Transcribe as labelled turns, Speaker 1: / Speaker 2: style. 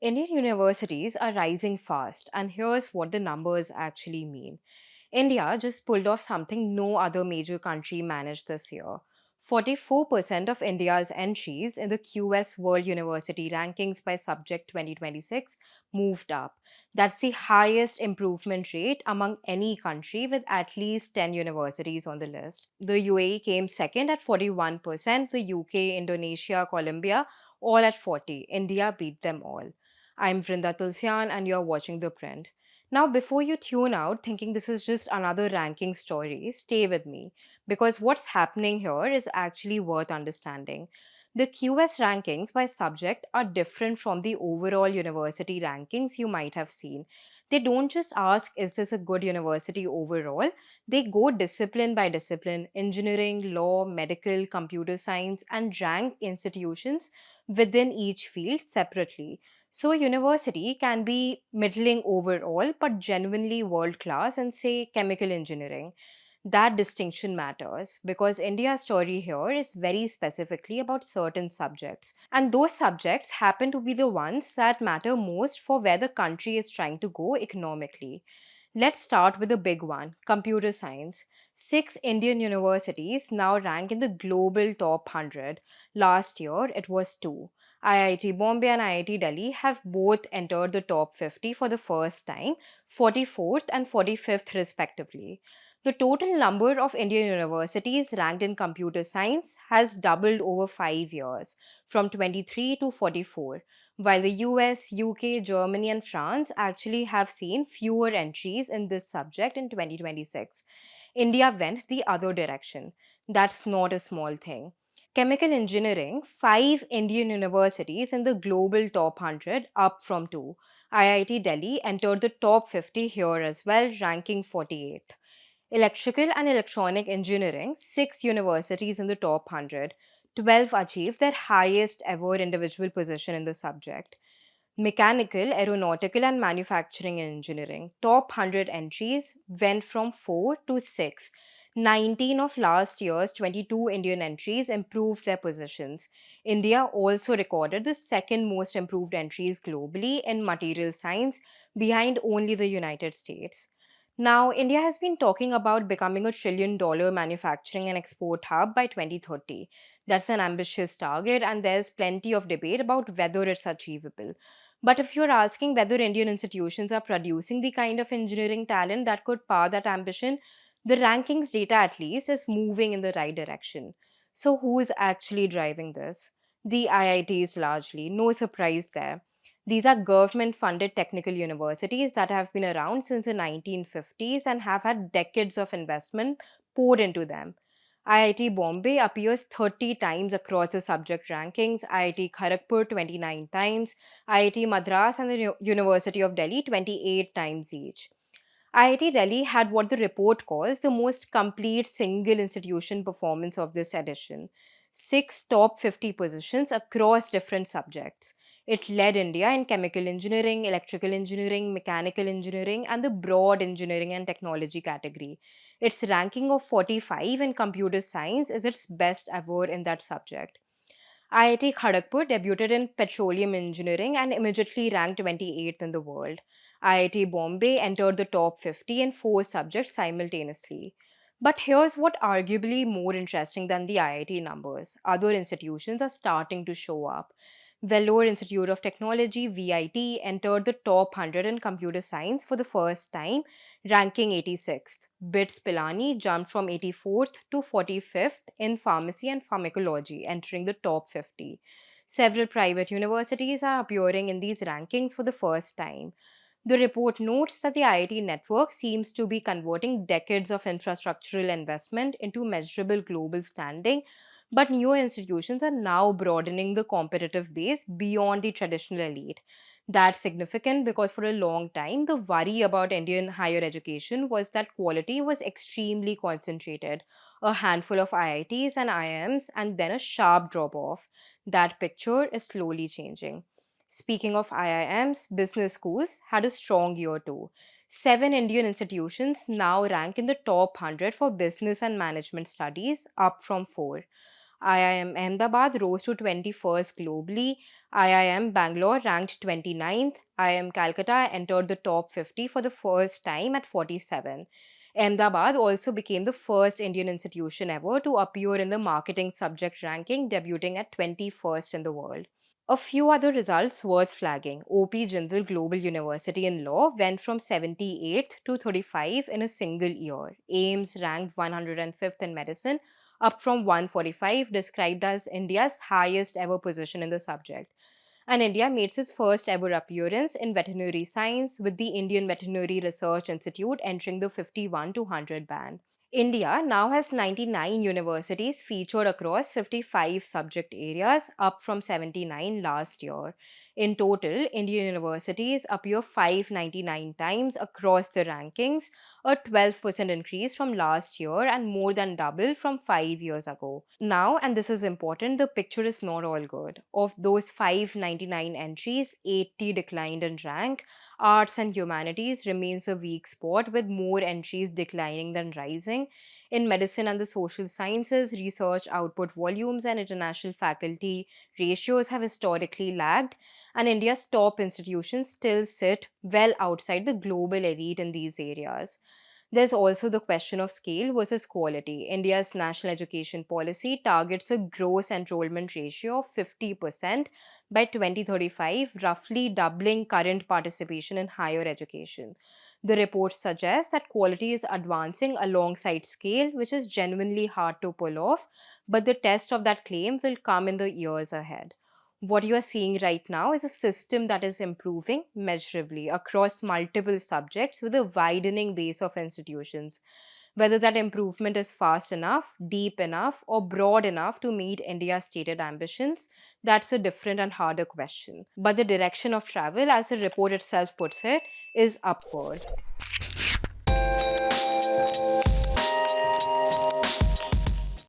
Speaker 1: Indian universities are rising fast, and here's what the numbers actually mean. India just pulled off something no other major country managed this year. 44% of India's entries in the QS World University Rankings by Subject 2026 moved up. That's the highest improvement rate among any country with at least 10 universities on the list. The UAE came second at 41%, the UK, Indonesia, Colombia all at 40. India beat them all. I'm Vrinda Tulsian and you're watching The Print. Now, before you tune out thinking this is just another ranking story, stay with me because what's happening here is actually worth understanding. The QS rankings by subject are different from the overall university rankings you might have seen. They don't just ask, is this a good university overall? They go discipline by discipline, engineering, law, medical, computer science, and rank institutions within each field separately. So, a university can be middling overall, but genuinely world class in, say, chemical engineering. That distinction matters because India's story here is very specifically about certain subjects. And those subjects happen to be the ones that matter most for where the country is trying to go economically. Let's start with the big one computer science. Six Indian universities now rank in the global top 100. Last year, it was two. IIT Bombay and IIT Delhi have both entered the top 50 for the first time, 44th and 45th respectively. The total number of Indian universities ranked in computer science has doubled over 5 years, from 23 to 44, while the US, UK, Germany, and France actually have seen fewer entries in this subject in 2026. India went the other direction. That's not a small thing. Chemical engineering, five Indian universities in the global top 100, up from two. IIT Delhi entered the top 50 here as well, ranking 48th. Electrical and electronic engineering, six universities in the top 100. 12 achieved their highest ever individual position in the subject. Mechanical, aeronautical, and manufacturing engineering, top 100 entries went from 4 to 6. 19 of last year's 22 Indian entries improved their positions. India also recorded the second most improved entries globally in material science, behind only the United States. Now, India has been talking about becoming a $1 trillion manufacturing and export hub by 2030. That's an ambitious target, and there's plenty of debate about whether it's achievable. But if you're asking whether Indian institutions are producing the kind of engineering talent that could power that ambition, the rankings data at least is moving in the right direction. So, who is actually driving this? The IITs largely, no surprise there. These are government funded technical universities that have been around since the 1950s and have had decades of investment poured into them. IIT Bombay appears 30 times across the subject rankings, IIT Kharagpur 29 times, IIT Madras and the University of Delhi 28 times each. IIT Delhi had what the report calls the most complete single institution performance of this edition. Six top 50 positions across different subjects. It led India in chemical engineering, electrical engineering, mechanical engineering, and the broad engineering and technology category. Its ranking of 45 in computer science is its best ever in that subject. IIT Kharagpur debuted in petroleum engineering and immediately ranked 28th in the world. IIT Bombay entered the top 50 in four subjects simultaneously. But here's what arguably more interesting than the IIT numbers. Other institutions are starting to show up. Vellore Institute of Technology VIT entered the top 100 in computer science for the first time, ranking 86th. BITS Pilani jumped from 84th to 45th in pharmacy and pharmacology, entering the top 50. Several private universities are appearing in these rankings for the first time. The report notes that the IIT network seems to be converting decades of infrastructural investment into measurable global standing, but newer institutions are now broadening the competitive base beyond the traditional elite. That's significant because for a long time, the worry about Indian higher education was that quality was extremely concentrated. A handful of IITs and IIMs, and then a sharp drop off. That picture is slowly changing. Speaking of IIMs, business schools had a strong year too. Seven Indian institutions now rank in the top 100 for business and management studies, up from four. IIM Ahmedabad rose to 21st globally. IIM Bangalore ranked 29th. IIM Calcutta entered the top 50 for the first time at 47. Ahmedabad also became the first Indian institution ever to appear in the marketing subject ranking, debuting at 21st in the world. A few other results worth flagging. OP Jindal Global University in Law went from 78th to 35 in a single year. AIMS ranked 105th in medicine, up from 145, described as India's highest ever position in the subject. And India made its first ever appearance in veterinary science with the Indian Veterinary Research Institute entering the 51 to 100 band. India now has 99 universities featured across 55 subject areas, up from 79 last year. In total, Indian universities appear 599 times across the rankings, a 12% increase from last year and more than double from 5 years ago. Now, and this is important, the picture is not all good. Of those 599 entries, 80 declined in rank. Arts and humanities remains a weak spot with more entries declining than rising. In medicine and the social sciences, research output volumes and international faculty ratios have historically lagged, and India's top institutions still sit well outside the global elite in these areas. There's also the question of scale versus quality. India's national education policy targets a gross enrollment ratio of 50% by 2035, roughly doubling current participation in higher education. The report suggests that quality is advancing alongside scale, which is genuinely hard to pull off, but the test of that claim will come in the years ahead. What you are seeing right now is a system that is improving measurably across multiple subjects with a widening base of institutions. Whether that improvement is fast enough, deep enough, or broad enough to meet India's stated ambitions, that's a different and harder question. But the direction of travel, as the report itself puts it, is upward.